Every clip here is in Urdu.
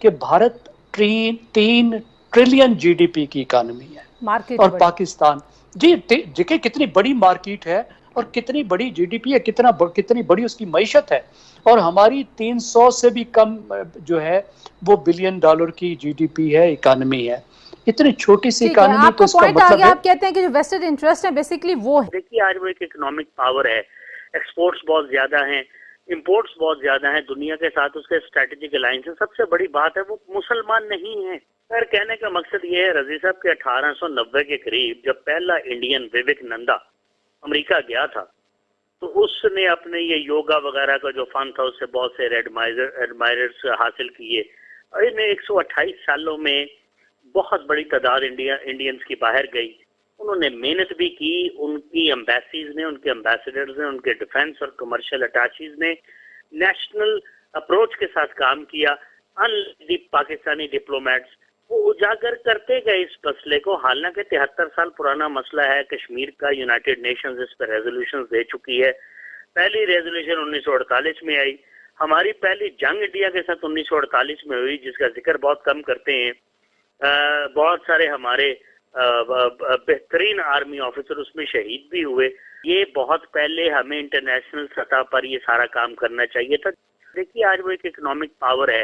کہ بھارت 3 ٹریلین GDP کی اکانومی ہے اور پاکستان جی دیکھیں کتنی بڑی مارکیٹ ہے اور کتنی بڑی GDP ہے، کتنی بڑی اس کی معیشت ہے، اور ہماری 300 سے بھی کم جو ہے وہ $بلین کی GDP ہے، اکانومی ہے۔ اتنی چھوٹی سی ٹھیک ہے، اکانومی آپ تو کو اس کا پوائنٹ مطلب آگیا، ہے آپ کہتے ہیں کہ جو ویسٹڈ انٹرسٹ ہے بیسیکلی وہ ہے۔ دیکھیے آج وہ ایک اکنامک پاور ہے، ایکسپورٹس بہت زیادہ ہیں، امپورٹس بہت زیادہ ہیں، دنیا کے ساتھ اس کے اسٹریٹجک الائنس ہے۔ سب سے بڑی بات ہے وہ مسلمان نہیں ہیں۔ خیر کہنے کا مقصد یہ ہے رضی صاحب کہ 1890 کے قریب جب پہلا انڈین وویک نندا امریکہ گیا تھا تو اس نے اپنے یہ یوگا وغیرہ کا جو فن تھا اس سے بہت سے ایڈمائررز حاصل کیے، اور انہیں 128 سالوں میں بہت بڑی تعداد انڈینز کی باہر گئی۔ انہوں نے محنت بھی کی، ان کی ایمبیسیز نے، ان کے ایمبیسڈرز نے، ان کے ڈیفنس اور کمرشل اٹیچیز نے نیشنل اپروچ کے ساتھ کام کیا۔ پاکستانی ڈپلومیٹس وہ اجاگر کرتے گئے اس مسئلے کو، حالانکہ 73 سال پرانا مسئلہ ہے کشمیر کا، یونائٹڈ نیشنز اس پر ریزولوشن دے چکی ہے۔ پہلی ریزولوشن 1948 میں آئی، ہماری پہلی جنگ انڈیا کے ساتھ 1948 میں ہوئی جس کا ذکر بہت کم کرتے ہیں۔ بہت سارے ہمارے بہترین آرمی آفیسر اس میں شہید بھی ہوئے۔ یہ بہت پہلے ہمیں انٹرنیشنل سطح پر یہ سارا کام کرنا چاہیے تھا۔ دیکھیے آج وہ ایک اکنامک پاور ہے،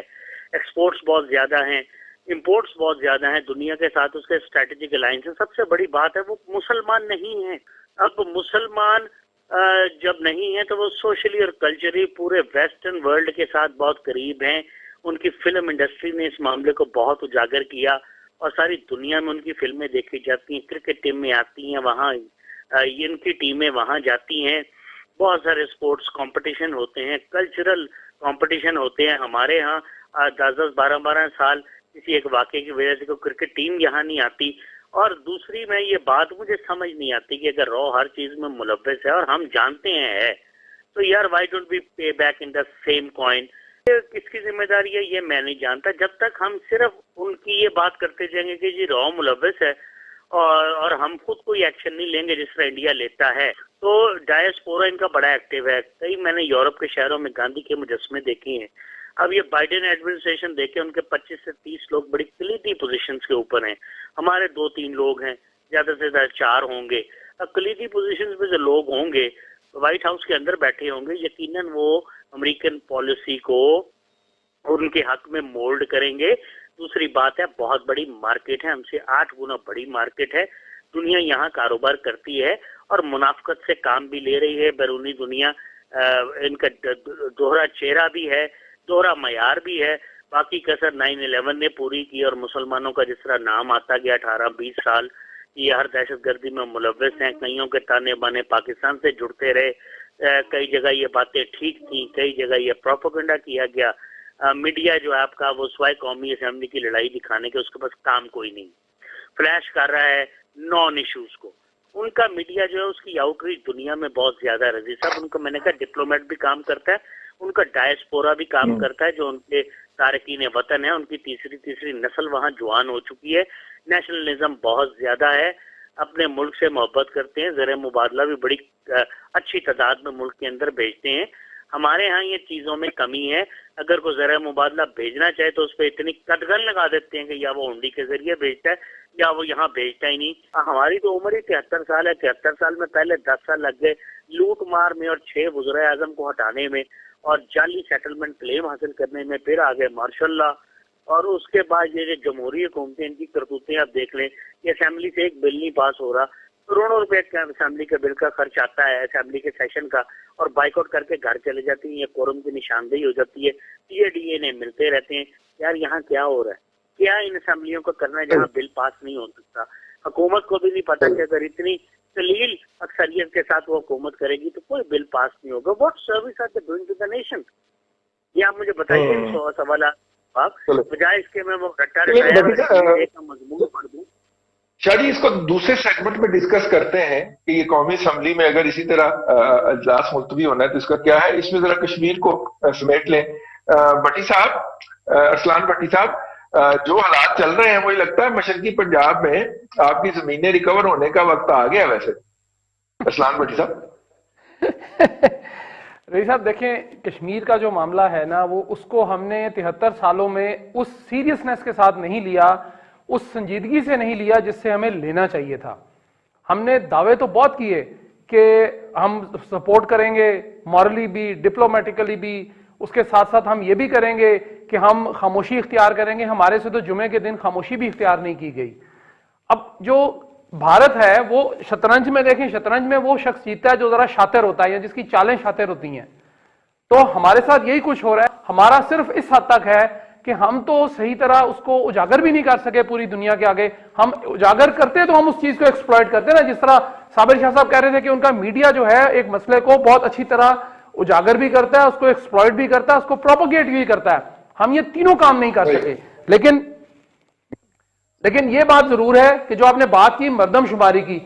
ایکسپورٹس بہت زیادہ ہیں، امپورٹس بہت زیادہ ہیں، دنیا کے ساتھ اس کے اسٹریٹجک الائنس ہے۔ سب سے بڑی بات ہے وہ مسلمان نہیں ہیں۔ اب مسلمان جب نہیں ہیں تو وہ سوشلی اور کلچرلی پورے ویسٹرن ورلڈ کے ساتھ بہت قریب ہیں۔ ان کی فلم انڈسٹری نے اس معاملے کو بہت اجاگر کیا اور ساری دنیا میں ان کی فلمیں دیکھی جاتی ہیں، کرکٹ ٹیم میں آتی ہیں، وہاں ان کی ٹیمیں وہاں جاتی ہیں، بہت سارے سپورٹس کمپٹیشن ہوتے ہیں، کلچرل کمپٹیشن ہوتے ہیں۔ ہمارے ہاں 10 12 سال کسی ایک واقعے کی وجہ سے کوئی کرکٹ ٹیم یہاں نہیں آتی۔ اور دوسری میں یہ بات مجھے سمجھ نہیں آتی کہ اگر رو ہر چیز میں ملوث ہے اور ہم جانتے ہیں تو یار why don't be pay back in the same coin? کس کی ذمہ داری ہے یہ میں نہیں جانتا۔ جب تک ہم صرف ان کی یہ بات کرتے جائیں گے کہ جی رو ملوث ہے اور ہم خود کوئی ایکشن نہیں لیں گے جس طرح انڈیا لیتا ہے، تو ڈائسپورا ان کا بڑا ایکٹیو ہے۔ کئی میں نے یورپ کے شہروں میں گاندھی کے مجسمے دیکھے ہیں۔ اب یہ بائیڈن ایڈمنسٹریشن دیکھیں، ان کے 25 سے 30 لوگ بڑی کلیدی پوزیشنز کے اوپر ہیں، ہمارے 2-3 لوگ ہیں، زیادہ سے زیادہ 4 ہوں گے۔ اب کلیدی پوزیشنز میں جو لوگ ہوں گے وائٹ ہاؤس کے اندر بیٹھے ہوں گے، یقیناً وہ امریکن پالیسی کو ان کے حق میں مولڈ کریں گے۔ دوسری بات ہے بہت بڑی مارکیٹ ہے، ہم سے 8 گنا بڑی مارکیٹ ہے، دنیا یہاں کاروبار کرتی ہے اور منافقت سے کام بھی لے رہی ہے۔ بیرونی دنیا ان کا دوہرا چہرہ بھی ہے، دوہرا معیار بھی ہے۔ باقی کسر 9/11 نے پوری کی اور مسلمانوں کا جس طرح نام آتا گیا 18-20 سال یہ ہر دہشت گردی میں ملوث ہیں، کئیوں کے تانے بانے پاکستان سے جڑتے رہے، کئی جگہ یہ باتیں ٹھیک تھیں، کئی جگہ یہ پروپیگنڈا کیا گیا۔ میڈیا جو ہے آپ کا وہ سوائے قومی اسمبلی کی لڑائی دکھانے کے اس کے پاس کام کوئی نہیں، فلیش کر رہا ہے نان ایشوز کو۔ ان کا میڈیا جو ہے اس کی آؤٹ ریچ دنیا میں بہت زیادہ ہے رضی صاحب۔ ان کا میں نے کہا ڈپلومیٹ بھی کام کرتا ہے، ان کا ڈائسپورا بھی کام کرتا ہے، جو ان کے تارکین وطن ہیں، ان کی تیسری نسل وہاں جوان ہو چکی ہے۔ نیشنلزم بہت زیادہ ہے، اپنے ملک سے محبت کرتے ہیں، زر مبادلہ بھی بڑی اچھی تعداد میں ملک کے اندر بھیجتے ہیں۔ ہمارے ہاں یہ چیزوں میں کمی ہے، اگر کوئی زر مبادلہ بھیجنا چاہے تو اس پہ اتنی قدغن لگا دیتے ہیں کہ یا وہ ہنڈی کے ذریعے بھیجتا ہے یا وہ یہاں بھیجتا ہی نہیں۔ ہماری تو عمر ہی 73 سال ہے، 73 سال میں پہلے 10 سال لگ گئے لوٹ مار میں اور 6 وزراء اعظم کو ہٹانے میں اور جعلی سیٹلمنٹ کلیم حاصل کرنے میں، پھر آگے ماشاء اللہ۔ اور اس کے بعد یہ جمہوری حکومتیں ان کی کرتوتیں آپ دیکھ لیں، یہ اسمبلی سے ایک بل نہیں پاس ہو رہا، کروڑوں روپے کا اسمبلی کے بل کا خرچ آتا ہے اسمبلی کے سیشن کا، اور بائیک آؤٹ کر کے گھر چلے جاتی ہیں، یہ کورم کی نشاندہی ہو جاتی ہے، DA ملتے رہتے ہیں۔ یار یہاں کیا ہو رہا ہے؟ کیا ان اسمبلیوں کو کرنا ہے جہاں بل پاس نہیں ہو سکتا؟ حکومت کو بھی نہیں پتا کہ اگر اتنی قلیل اکثریت کے ساتھ وہ حکومت کرے گی تو کوئی بل پاس نہیں ہوگا۔ What service are they doing to the nation? یہ آپ مجھے بتائیے سوالات بجائے اس کے میں وہ رٹا کا مضمون پڑھ دوں۔ شاہ جی اس کو دوسرے سیگمنٹ میں ڈسکس کرتے ہیں کہ یہ قومی اسمبلی میں اگر اسی طرح اجلاس ملتوی ہونا ہے تو اس کا کیا ہے، اس میں ذرا کشمیر کو سمیٹ لیں۔ بٹی صاحب، ارسلان بٹی صاحب، جو حالات چل رہے ہیں وہی لگتا ہے مشرقی پنجاب میں آپ کی زمینیں ریکور ہونے کا وقت آ گیا ویسے۔ ارسلان بٹی صاحب رئیس صاحب دیکھیں، کشمیر کا جو معاملہ ہے نا، وہ اس کو ہم نے 73 سالوں میں اس سیریسنس کے ساتھ نہیں لیا، اس سنجیدگی سے نہیں لیا جس سے ہمیں لینا چاہیے تھا. ہم نے دعوے تو بہت کیے کہ ہم سپورٹ کریں گے، مورلی بھی، ڈپلومیٹیکلی بھی، اس کے ساتھ ساتھ ہم یہ بھی کریں گے کہ ہم خاموشی اختیار کریں گے. ہمارے سے تو جمعے کے دن خاموشی بھی اختیار نہیں کی گئی. اب جو بھارت ہے وہ شطرنج میں دیکھیں، شطرنج میں وہ شخص جیتا ہے جو ذرا شاطر ہوتا ہے یا جس کی چالیں شاطر ہوتی ہیں. تو ہمارے ساتھ یہی کچھ ہو رہا ہے. ہمارا صرف اس حد تک ہے کہ ہم تو صحیح طرح اس کو اجاگر بھی نہیں کر سکے پوری دنیا کے آگے. ہم اجاگر کرتے تو ہم اس چیز کو ایکسپلائٹ کرتے نا، جس طرح صابر شاہ صاحب کہہ رہے تھے کہ ان کا میڈیا جو ہے ایک مسئلے کو بہت اچھی طرح اجاگر بھی کرتا ہے، اس کو ایکسپلائٹ بھی کرتا ہے، اس کو پروپیگیٹ بھی کرتا ہے. ہم یہ تینوں کام نہیں کر سکے. لیکن یہ بات ضرور ہے کہ جو آپ نے بات کی مردم شماری کی،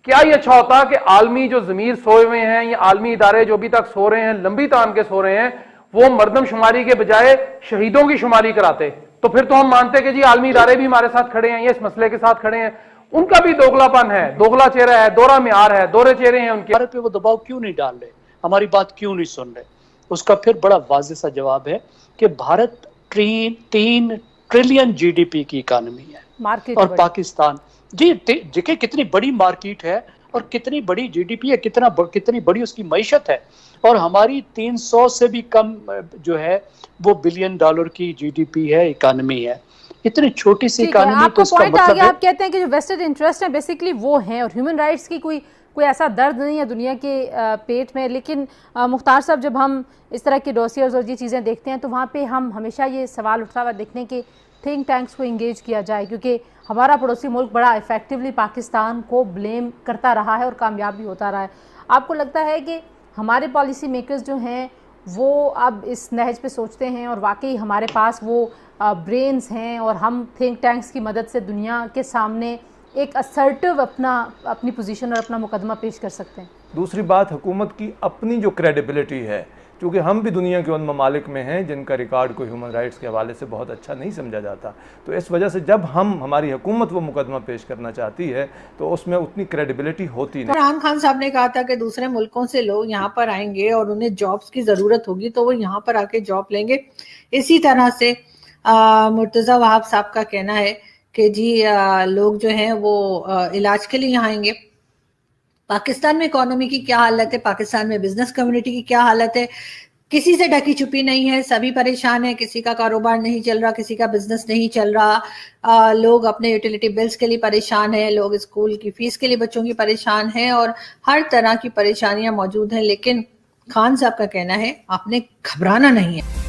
کیا یہ اچھا ہوتا کہ عالمی جو ضمیر سوئے ہوئے ہیں یا عالمی ادارے جو ابھی تک سو رہے ہیں، لمبی تان کے سو رہے ہیں، وہ مردم شماری کے بجائے شہیدوں کی شماری کراتے. تو پھر تو ہم مانتے کہ جی عالمی ادارے بھی ہمارے ساتھ کھڑے ہیں، یہ اس مسئلے کے ساتھ کھڑے ہیں. ان کا بھی دوگلا پن ہے، دوگلا چہرہ ہے، دوہرا معیار ہے، دوہرے چہرے ہیں ان کے. ہمارے پہ وہ دباؤ کیوں نہیں ڈال رہے، ہماری بات کیوں نہیں سن رہے؟ اس کا پھر بڑا واضح سا جواب ہے کہ Bharat 3 trillion G D P کی اکانومی ہے، اور پاکستان جی کتنی بڑی مارکیٹ ہے اور کتنی بڑی جی ڈی پی ہے، کتنی بڑی اس کی معیشت ہے. اور ہماری 300 سے بھی کم جو ہے وہ بلین ڈالر کی جی ڈی پی ہے، اکانومی ہے. اتنی چھوٹی سی اکانومی. تو اس کا مطلب ہے آپ کہتے ہیں کہ جو ویسٹڈ انٹرسٹ ہیں بیسیکلی وہ ہیں، اور ہیومن رائٹس کی کوئی ایسا درد نہیں ہے دنیا کے پیٹ میں. لیکن مختار صاحب، جب ہم اس طرح کے ڈوسیئرز اور یہ چیزیں دیکھتے ہیں تو وہاں پہ ہم ہمیشہ یہ سوال اٹھتا ہوا دیکھنے کہ تھنک ٹینکس کو انگیج کیا جائے، کیونکہ ہمارا پڑوسی ملک بڑا ایفیکٹولی پاکستان کو بلیم کرتا رہا ہے اور کامیاب بھی ہوتا رہا ہے. آپ کو لگتا ہے کہ ہمارے پالیسی میکرز جو ہیں وہ اب اس نہج پہ سوچتے ہیں اور واقعی ہمارے پاس وہ برینز ہیں اور ہم تھنک ٹینکس کی مدد سے دنیا کے سامنے ایک اسرٹیو اپنی پوزیشن اور اپنا مقدمہ پیش کر سکتے ہیں؟ دوسری بات، حکومت کی اپنی جو کریڈیبلٹی ہے، کیونکہ ہم بھی دنیا کے ان ممالک میں ہیں جن کا ریکارڈ کو ہیومن رائٹس کے حوالے سے بہت اچھا نہیں سمجھا جاتا. تو اس وجہ سے جب ہماری حکومت وہ مقدمہ پیش کرنا چاہتی ہے تو اس میں اتنی کریڈیبلٹی ہوتی نہیں. عمران خان صاحب نے کہا تھا کہ دوسرے ملکوں سے لوگ یہاں پر آئیں گے اور انہیں جابز کی ضرورت ہوگی تو وہ یہاں پر آ کے جاب لیں گے. اسی طرح سے مرتضی وہاب صاحب کا کہنا ہے کہ جی لوگ جو ہیں وہ علاج کے لیے یہاں آئیں گے. پاکستان میں اکانومی کی کیا حالت ہے، پاکستان میں بزنس کمیونٹی کی کیا حالت ہے، کسی سے ڈھکی چھپی نہیں ہے، سبھی پریشان ہیں. کسی کا کاروبار نہیں چل رہا، کسی کا بزنس نہیں چل رہا، لوگ اپنے یوٹیلیٹی بلز کے لیے پریشان ہیں، لوگ اسکول کی فیس کے لیے بچوں کی پریشان ہیں، اور ہر طرح کی پریشانیاں موجود ہیں. لیکن خان صاحب کا کہنا ہے آپ نے گھبرانا نہیں ہے.